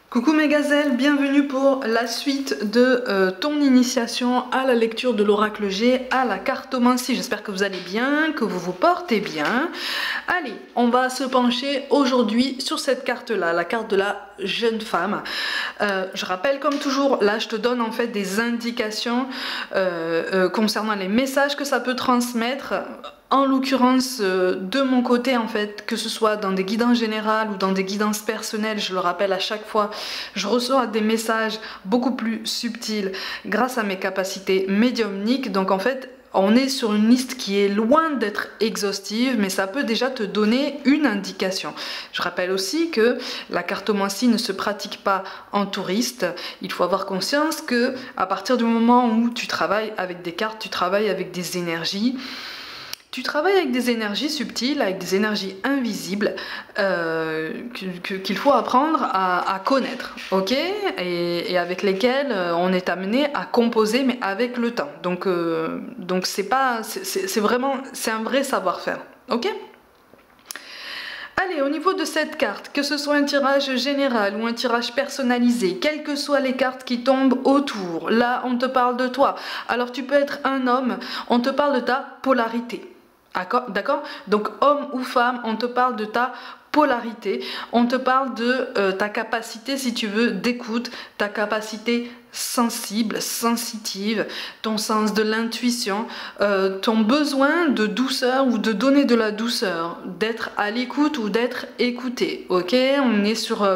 Coucou mes gazelles, bienvenue pour la suite de ton initiation à la lecture de l'oracle G, à la cartomancie. J'espère que vous allez bien, que vous vous portez bien. Allez, on va se pencher aujourd'hui sur cette carte-là, la carte de la jeune femme. Je rappelle comme toujours, là je te donne en fait des indications concernant les messages que ça peut transmettre. En l'occurrence, de mon côté, en fait, que ce soit dans des guidances générales ou dans des guidances personnelles, je le rappelle à chaque fois, je reçois des messages beaucoup plus subtils grâce à mes capacités médiumniques. Donc en fait, on est sur une liste qui est loin d'être exhaustive, mais ça peut déjà te donner une indication. Je rappelle aussi que la cartomancie ne se pratique pas en touriste. Il faut avoir conscience que à partir du moment où tu travailles avec des cartes, tu travailles avec des énergies. Tu travailles avec des énergies subtiles, avec des énergies invisibles qu'il faut apprendre à connaître, ok, et avec lesquelles on est amené à composer, mais avec le temps. Donc c'est un vrai savoir-faire, ok. Allez, au niveau de cette carte, que ce soit un tirage général ou un tirage personnalisé, quelles que soient les cartes qui tombent autour, là on te parle de toi. Alors tu peux être un homme, on te parle de ta polarité. D'accord? Donc homme ou femme, on te parle de ta polarité, on te parle de ta capacité, si tu veux, d'écoute, ta capacité sensible, sensitive, ton sens de l'intuition, ton besoin de douceur ou de donner de la douceur, d'être à l'écoute ou d'être écouté. Ok? On est sur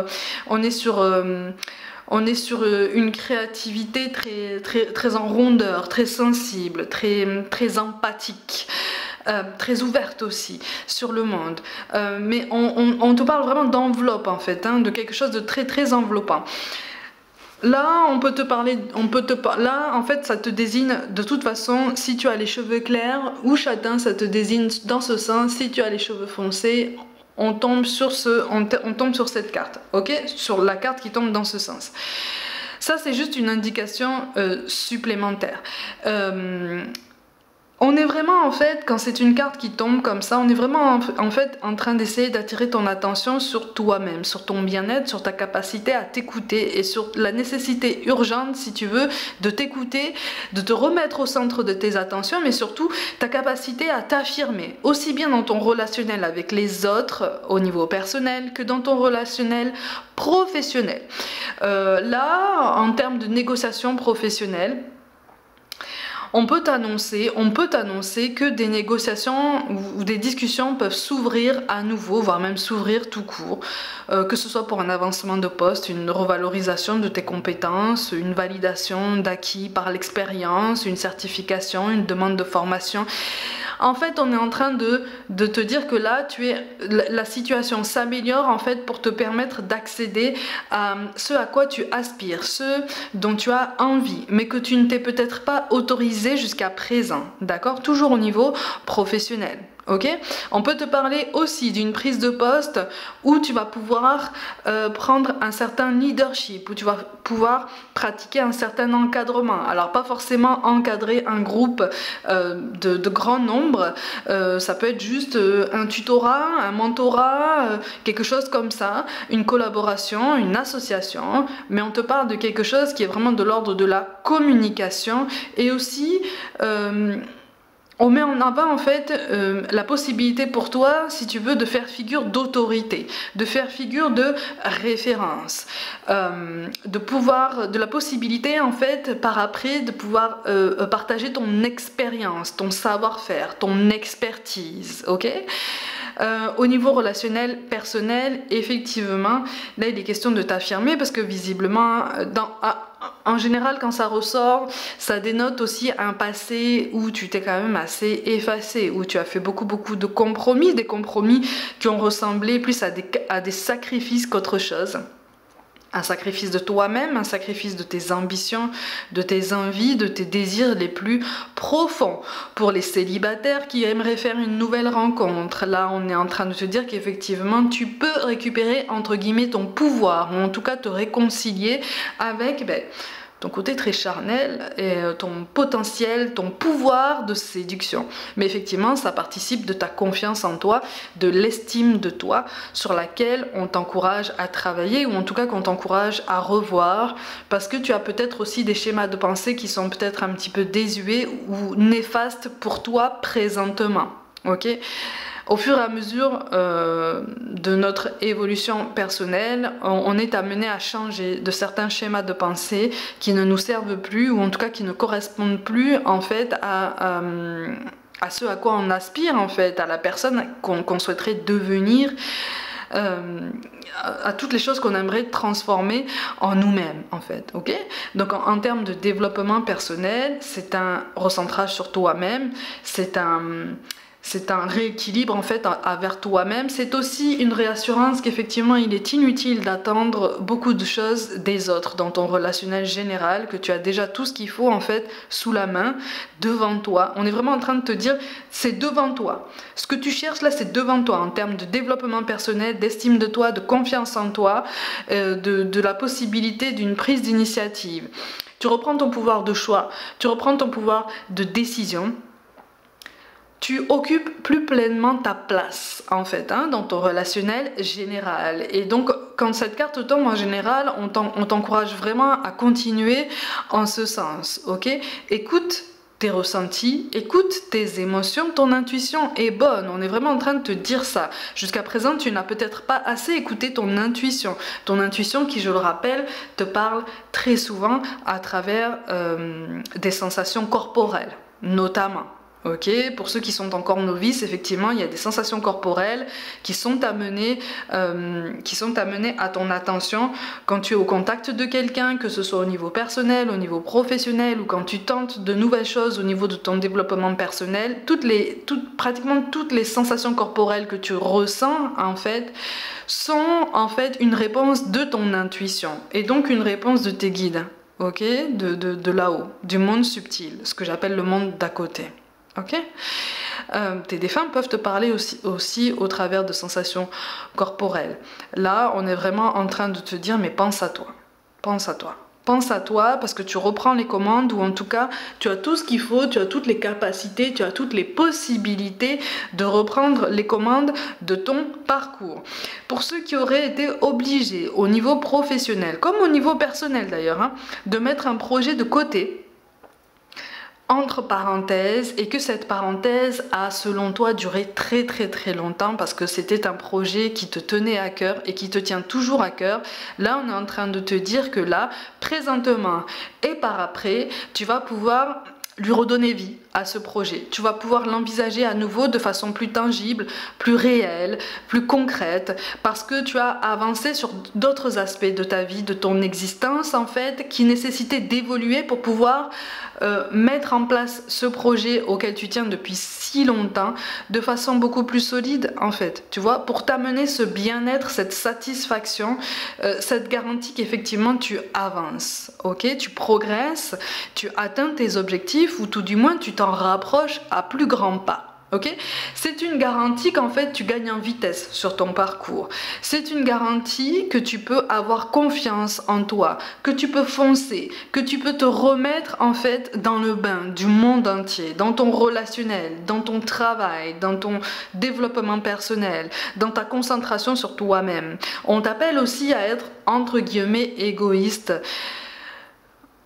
une créativité très en rondeur, très sensible, très empathique. Très ouverte aussi sur le monde, mais on te parle vraiment d'enveloppe en fait, hein, de quelque chose de très enveloppant. Là, là en fait ça te désigne de toute façon si tu as les cheveux clairs ou châtains, ça te désigne dans ce sens. Si tu as les cheveux foncés, on tombe sur cette carte, ok, sur la carte qui tombe dans ce sens. Ça c'est juste une indication supplémentaire. On est vraiment en fait, quand c'est une carte qui tombe comme ça, on est vraiment en fait en train d'essayer d'attirer ton attention sur toi-même, sur ton bien-être, sur ta capacité à t'écouter et sur la nécessité urgente, si tu veux, de t'écouter, de te remettre au centre de tes attentions, mais surtout ta capacité à t'affirmer, aussi bien dans ton relationnel avec les autres au niveau personnel que dans ton relationnel professionnel. Là, en termes de négociation professionnelle, on peut t'annoncer que des négociations ou des discussions peuvent s'ouvrir à nouveau, voire même s'ouvrir tout court, que ce soit pour un avancement de poste, une revalorisation de tes compétences, une validation d'acquis par l'expérience, une certification, une demande de formation. En fait, on est en train de te dire que là, la situation s'améliore en fait pour te permettre d'accéder à ce à quoi tu aspires, ce dont tu as envie, mais que tu ne t'es peut-être pas autorisé jusqu'à présent, d'accord? Toujours au niveau professionnel. Ok, on peut te parler aussi d'une prise de poste où tu vas pouvoir prendre un certain leadership, où tu vas pouvoir pratiquer un certain encadrement. Alors pas forcément encadrer un groupe de grand nombre, ça peut être juste un tutorat, un mentorat, quelque chose comme ça, une collaboration, une association, mais on te parle de quelque chose qui est vraiment de l'ordre de la communication et aussi on met en avant en fait la possibilité pour toi, si tu veux, de faire figure d'autorité, de faire figure de référence, de la possibilité en fait par après de pouvoir partager ton expérience, ton savoir-faire, ton expertise, ok? Au niveau relationnel, personnel, effectivement, là il est question de t'affirmer parce que visiblement, en général quand ça ressort, ça dénote aussi un passé où tu t'es quand même assez effacé, où tu as fait beaucoup de compromis, des compromis qui ont ressemblé plus à des sacrifices qu'autre chose. Un sacrifice de toi-même, un sacrifice de tes ambitions, de tes envies, de tes désirs les plus profonds. Pour les célibataires qui aimeraient faire une nouvelle rencontre, là on est en train de te dire qu'effectivement tu peux récupérer entre guillemets ton pouvoir, ou en tout cas te réconcilier avec ton côté très charnel et ton potentiel, ton pouvoir de séduction. Mais effectivement, ça participe de ta confiance en toi, de l'estime de toi sur laquelle on t'encourage à travailler ou en tout cas qu'on t'encourage à revoir parce que tu as peut-être aussi des schémas de pensée qui sont peut-être un petit peu désuets ou néfastes pour toi présentement. Ok ? Au fur et à mesure de notre évolution personnelle, on est amené à changer de certains schémas de pensée qui ne nous servent plus ou en tout cas qui ne correspondent plus en fait à ce à quoi on aspire en fait, à la personne qu'on souhaiterait devenir. À toutes les choses qu'on aimerait transformer en nous-mêmes en fait, ok? Donc en termes de développement personnel, c'est un recentrage sur toi-même, c'est un rééquilibre en fait envers toi-même. C'est aussi une réassurance qu'effectivement il est inutile d'attendre beaucoup de choses des autres dans ton relationnel général, que tu as déjà tout ce qu'il faut en fait sous la main, devant toi. On est vraiment en train de te dire c'est devant toi. Ce que tu cherches là c'est devant toi en termes de développement personnel, d'estime de toi, de confiance en toi, de la possibilité d'une prise d'initiative. Tu reprends ton pouvoir de choix, tu reprends ton pouvoir de décision. Tu occupes plus pleinement ta place en fait dans ton relationnel général. Et donc quand cette carte tombe en général, on t'encourage vraiment à continuer en ce sens. Ok ? Écoute tes ressentis, écoute tes émotions, ton intuition est bonne. On est vraiment en train de te dire ça. Jusqu'à présent, tu n'as peut-être pas assez écouté ton intuition. Ton intuition qui, je le rappelle, te parle très souvent à travers des sensations corporelles, notamment. Ok, pour ceux qui sont encore novices, effectivement, il y a des sensations corporelles qui sont amenées à ton attention quand tu es au contact de quelqu'un, que ce soit au niveau personnel, au niveau professionnel, ou quand tu tentes de nouvelles choses au niveau de ton développement personnel. Pratiquement toutes les sensations corporelles que tu ressens, en fait, sont en fait une réponse de ton intuition et donc une réponse de tes guides, ok, de là-haut, du monde subtil, ce que j'appelle le monde d'à côté. Ok, tes défunts peuvent te parler aussi au travers de sensations corporelles. Là, on est vraiment en train de te dire, mais pense à toi. Pense à toi. Pense à toi parce que tu reprends les commandes ou en tout cas, tu as tout ce qu'il faut, tu as toutes les capacités, tu as toutes les possibilités de reprendre les commandes de ton parcours. Pour ceux qui auraient été obligés au niveau professionnel, comme au niveau personnel d'ailleurs, de mettre un projet de côté, entre parenthèses, et que cette parenthèse a selon toi duré très très très longtemps parce que c'était un projet qui te tenait à cœur et qui te tient toujours à cœur. Là on est en train de te dire que là, présentement et par après, tu vas pouvoir lui redonner vie à ce projet. Tu vas pouvoir l'envisager à nouveau de façon plus tangible, plus réelle, plus concrète, parce que tu as avancé sur d'autres aspects de ta vie, de ton existence en fait, qui nécessitaient d'évoluer pour pouvoir mettre en place ce projet auquel tu tiens depuis si longtemps de façon beaucoup plus solide en fait, tu vois, pour t'amener ce bien-être, cette satisfaction, cette garantie qu'effectivement tu avances, ok, tu progresses, tu atteins tes objectifs ou tout du moins tu t'en rapproches à plus grands pas. Ok, c'est une garantie qu'en fait tu gagnes en vitesse sur ton parcours. C'est une garantie que tu peux avoir confiance en toi, que tu peux foncer, que tu peux te remettre en fait dans le bain du monde entier, dans ton relationnel, dans ton travail, dans ton développement personnel, dans ta concentration sur toi-même. On t'appelle aussi à être entre guillemets égoïste.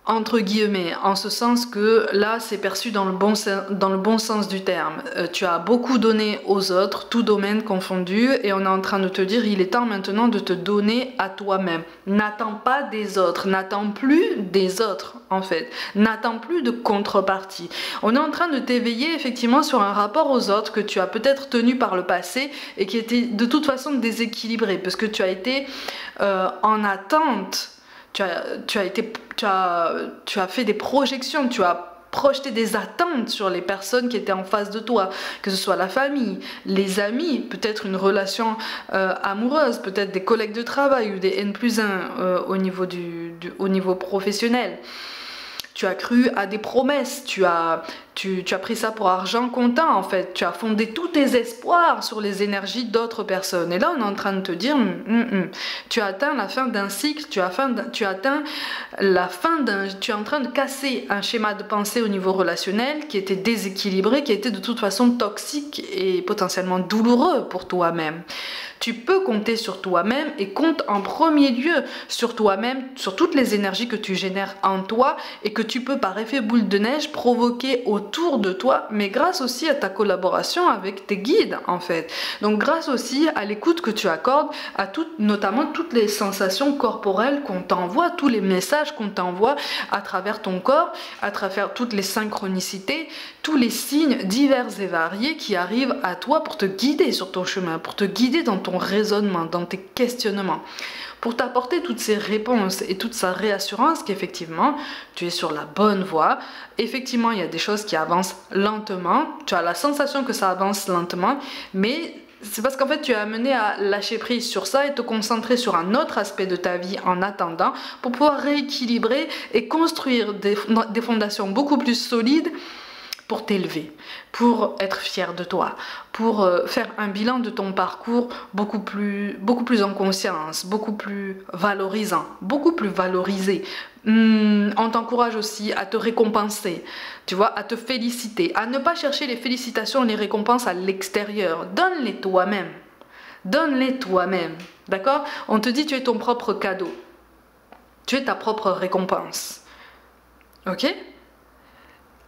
Entre guillemets, en ce sens que là c'est perçu dans le bon sens du terme. Tu as beaucoup donné aux autres, tout domaine confondu, et on est en train de te dire il est temps maintenant de te donner à toi-même. N'attends pas des autres, n'attends plus des autres en fait, n'attends plus de contrepartie. On est en train de t'éveiller effectivement sur un rapport aux autres que tu as peut-être tenu par le passé et qui était de toute façon déséquilibré parce que tu as été en attente. Tu as fait des projections, tu as projeté des attentes sur les personnes qui étaient en face de toi, que ce soit la famille, les amis, peut-être une relation amoureuse, peut-être des collègues de travail ou des N+1 au niveau professionnel. tu as cru à des promesses, tu as pris ça pour argent comptant en fait, tu as fondé tous tes espoirs sur les énergies d'autres personnes. Et là on est en train de te dire, tu as atteint la fin d'un cycle, tu es en train de casser un schéma de pensée au niveau relationnel qui était déséquilibré, qui était de toute façon toxique et potentiellement douloureux pour toi-même. Tu peux compter sur toi-même et compte en premier lieu sur toi-même, sur toutes les énergies que tu génères en toi et que tu peux par effet boule de neige provoquer autour de toi, mais grâce aussi à ta collaboration avec tes guides en fait. Donc grâce aussi à l'écoute que tu accordes à notamment toutes les sensations corporelles qu'on t'envoie, tous les messages qu'on t'envoie à travers ton corps, à travers toutes les synchronicités, tous les signes divers et variés qui arrivent à toi pour te guider sur ton chemin, pour te guider dans ton raisonnement, dans tes questionnements, pour t'apporter toutes ces réponses et toute sa réassurance qu'effectivement, tu es sur la bonne voie. Effectivement, il y a des choses qui avancent lentement, tu as la sensation que ça avance lentement, mais c'est parce qu'en fait, tu es amené à lâcher prise sur ça et te concentrer sur un autre aspect de ta vie en attendant pour pouvoir rééquilibrer et construire des fondations beaucoup plus solides pour t'élever, pour être fier de toi, pour faire un bilan de ton parcours beaucoup plus en conscience, beaucoup plus valorisant, beaucoup plus valorisé. On t'encourage aussi à te récompenser, tu vois, à te féliciter, à ne pas chercher les félicitations et les récompenses à l'extérieur. Donne-les toi-même. Donne-les toi-même. D'accord? On te dit tu es ton propre cadeau. Tu es ta propre récompense. Ok?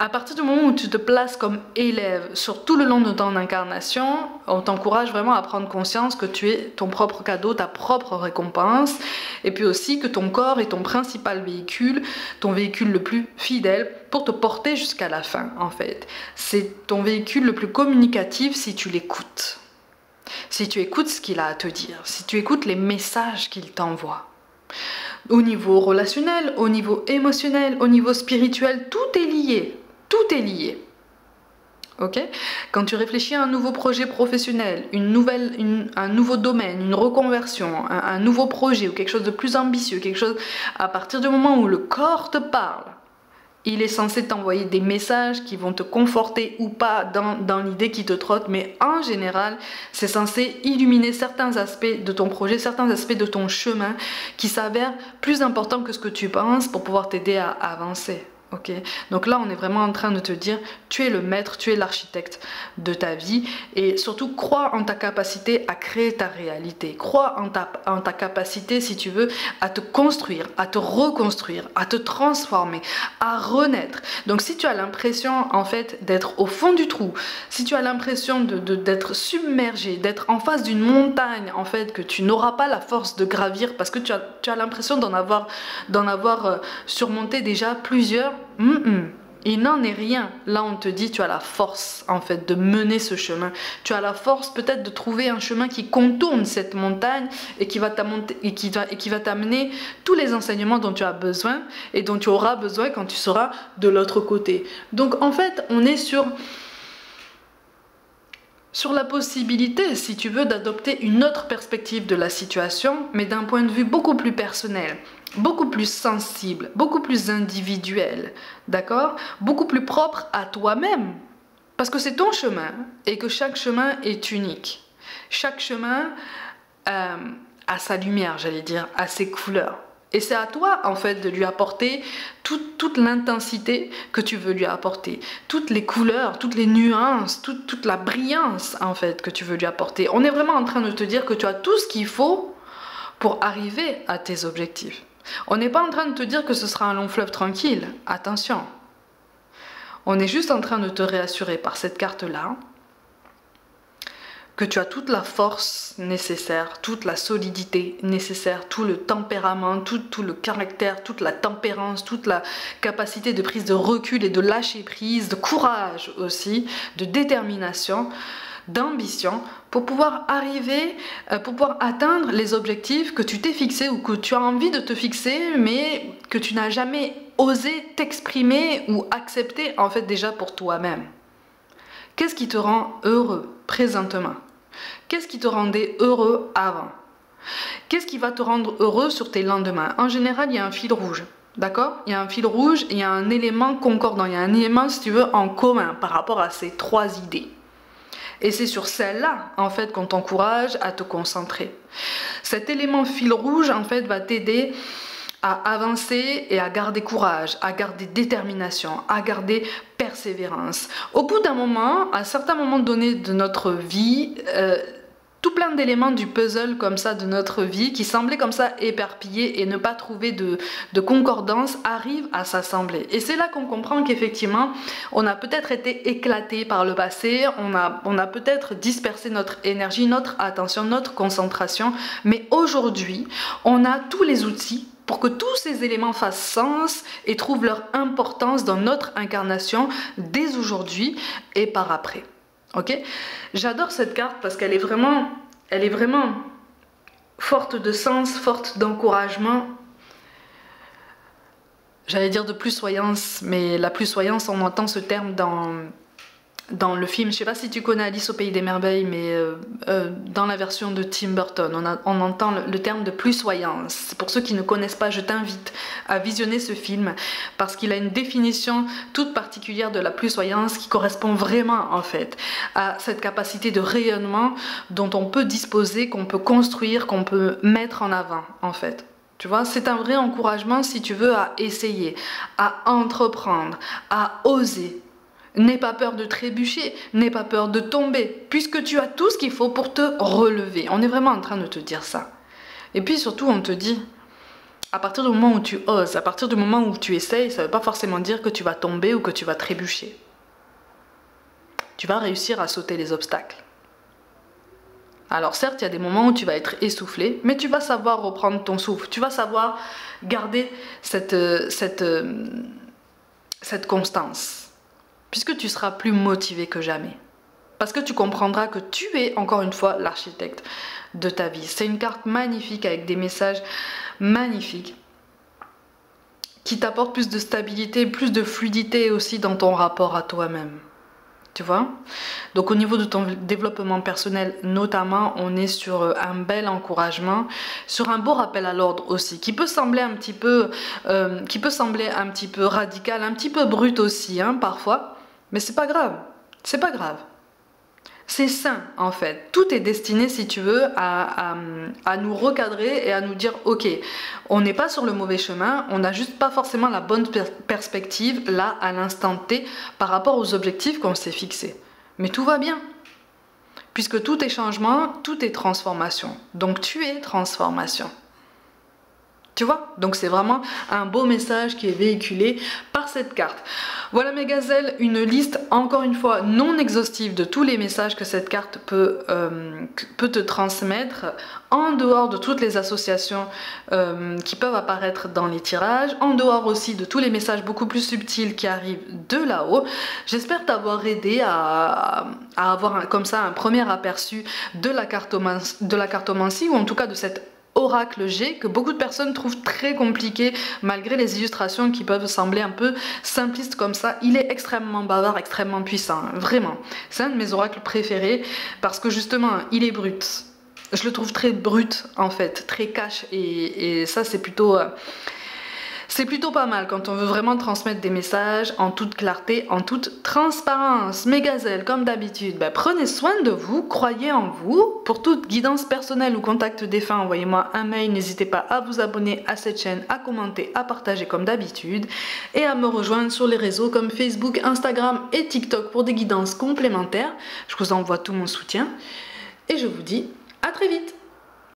À partir du moment où tu te places comme élève sur tout le long de ton incarnation, on t'encourage vraiment à prendre conscience que tu es ton propre cadeau, ta propre récompense, et puis aussi que ton corps est ton principal véhicule, ton véhicule le plus fidèle pour te porter jusqu'à la fin en fait. C'est ton véhicule le plus communicatif si tu l'écoutes. Si tu écoutes ce qu'il a à te dire, si tu écoutes les messages qu'il t'envoie. Au niveau relationnel, au niveau émotionnel, au niveau spirituel, tout est lié. Tout est lié. Ok? Quand tu réfléchis à un nouveau projet professionnel, un nouveau domaine, une reconversion, un nouveau projet ou quelque chose de plus ambitieux, à partir du moment où le corps te parle, il est censé t'envoyer des messages qui vont te conforter ou pas dans l'idée qui te trotte, mais en général, c'est censé illuminer certains aspects de ton projet, certains aspects de ton chemin qui s'avèrent plus importants que ce que tu penses pour pouvoir t'aider à avancer. Ok, donc là on est vraiment en train de te dire tu es le maître, tu es l'architecte de ta vie et surtout crois en ta capacité à créer ta réalité, crois en ta capacité si tu veux à te construire, à te reconstruire, à te transformer, à renaître. Donc si tu as l'impression en fait d'être au fond du trou, si tu as l'impression d'être submergé, d'être en face d'une montagne en fait que tu n'auras pas la force de gravir parce que tu as l'impression d'en avoir surmonté déjà plusieurs. Il n'en est rien. Là, on te dit, tu as la force, en fait, de mener ce chemin. Tu as la force, peut-être, de trouver un chemin qui contourne cette montagne et qui va t'amener tous les enseignements dont tu as besoin et dont tu auras besoin quand tu seras de l'autre côté. Donc, en fait, on est sur la possibilité, si tu veux, d'adopter une autre perspective de la situation, mais d'un point de vue beaucoup plus personnel, beaucoup plus sensible, beaucoup plus individuel, d'accord? Beaucoup plus propre à toi-même. Parce que c'est ton chemin et que chaque chemin est unique. Chaque chemin a sa lumière, j'allais dire, a ses couleurs. Et c'est à toi, en fait, de lui apporter toute l'intensité que tu veux lui apporter, toutes les couleurs, toutes les nuances, toute la brillance, en fait, que tu veux lui apporter. On est vraiment en train de te dire que tu as tout ce qu'il faut pour arriver à tes objectifs. On n'est pas en train de te dire que ce sera un long fleuve tranquille. Attention. On est juste en train de te réassurer par cette carte-là que tu as toute la force nécessaire, toute la solidité nécessaire, tout le tempérament, tout le caractère, toute la tempérance, toute la capacité de prise de recul et de lâcher prise, de courage aussi, de détermination, d'ambition pour pouvoir atteindre les objectifs que tu t'es fixés ou que tu as envie de te fixer mais que tu n'as jamais osé t'exprimer ou accepter en fait déjà pour toi-même. Qu'est-ce qui te rend heureux présentement? Qu'est-ce qui te rendait heureux avant? Qu'est-ce qui va te rendre heureux sur tes lendemains? En général, il y a un fil rouge. D'accord? Il y a un fil rouge, il y a un élément concordant, il y a un élément, si tu veux, en commun par rapport à ces 3 idées. Et c'est sur celle-là, en fait, qu'on t'encourage à te concentrer. Cet élément fil rouge, en fait, va t'aider à avancer et à garder courage, à garder détermination, à garder persévérance. Au bout d'un moment, à certains moments donnés de notre vie, tout plein d'éléments du puzzle comme ça de notre vie qui semblaient comme ça éparpillés et ne pas trouver de concordance arrivent à s'assembler. Et c'est là qu'on comprend qu'effectivement on a peut-être été éclaté par le passé, on a peut-être dispersé notre énergie, notre attention, notre concentration, mais aujourd'hui on a tous les outils pour que tous ces éléments fassent sens et trouvent leur importance dans notre incarnation dès aujourd'hui et par après. Ok, j'adore cette carte parce qu'elle est vraiment forte de sens, forte d'encouragement. J'allais dire de plusvoyance, mais la plusvoyance, on entend ce terme dans le film. Je sais pas si tu connais Alice au Pays des Merveilles, mais dans la version de Tim Burton, on entend le terme de plusvoyance. Pour ceux qui ne connaissent pas, je t'invite à visionner ce film parce qu'il a une définition toute particulière de la plusvoyance qui correspond vraiment en fait à cette capacité de rayonnement dont on peut disposer, qu'on peut construire, qu'on peut mettre en avant en fait. Tu vois, c'est un vrai encouragement si tu veux à essayer, à entreprendre, à oser. N'aie pas peur de trébucher, n'aie pas peur de tomber, puisque tu as tout ce qu'il faut pour te relever. On est vraiment en train de te dire ça. Et puis surtout, on te dit, à partir du moment où tu oses, à partir du moment où tu essayes, ça ne veut pas forcément dire que tu vas tomber ou que tu vas trébucher. Tu vas réussir à sauter les obstacles. Alors certes, il y a des moments où tu vas être essoufflé, mais tu vas savoir reprendre ton souffle. Tu vas savoir garder cette constance. Puisque tu seras plus motivé que jamais. Parce que tu comprendras que tu es, encore une fois, l'architecte de ta vie. C'est une carte magnifique avec des messages magnifiques qui t'apportent plus de stabilité, plus de fluidité aussi dans ton rapport à toi-même. Tu vois? Donc au niveau de ton développement personnel notamment, on est sur un bel encouragement, sur un beau rappel à l'ordre aussi, qui peut sembler un petit peu radical, un petit peu brut aussi, hein, parfois. Mais c'est pas grave, c'est pas grave. C'est sain en fait. Tout est destiné, si tu veux, à nous recadrer et à nous dire ok, on n'est pas sur le mauvais chemin, on n'a juste pas forcément la bonne perspective là à l'instant T par rapport aux objectifs qu'on s'est fixés. Mais tout va bien. Puisque tout est changement, tout est transformation. Donc tu es transformation. Tu vois? Donc c'est vraiment un beau message qui est véhiculé par cette carte. Voilà mes gazelles, une liste encore une fois non exhaustive de tous les messages que cette carte peut te transmettre en dehors de toutes les associations qui peuvent apparaître dans les tirages, en dehors aussi de tous les messages beaucoup plus subtils qui arrivent de là-haut. J'espère t'avoir aidé à avoir comme ça un premier aperçu de la cartomancie ou en tout cas de cette oracle G que beaucoup de personnes trouvent très compliqué malgré les illustrations qui peuvent sembler un peu simplistes comme ça. Il est extrêmement bavard, extrêmement puissant, vraiment. C'est un de mes oracles préférés parce que justement il est brut. Je le trouve très brut en fait, très cash et ça c'est plutôt pas mal quand on veut vraiment transmettre des messages en toute clarté, en toute transparence. Mes gazelles, comme d'habitude, prenez soin de vous, croyez en vous. Pour toute guidance personnelle ou contact défunt, envoyez-moi un mail. N'hésitez pas à vous abonner à cette chaîne, à commenter, à partager comme d'habitude et à me rejoindre sur les réseaux comme Facebook, Instagram et TikTok pour des guidances complémentaires. Je vous envoie tout mon soutien et je vous dis à très vite.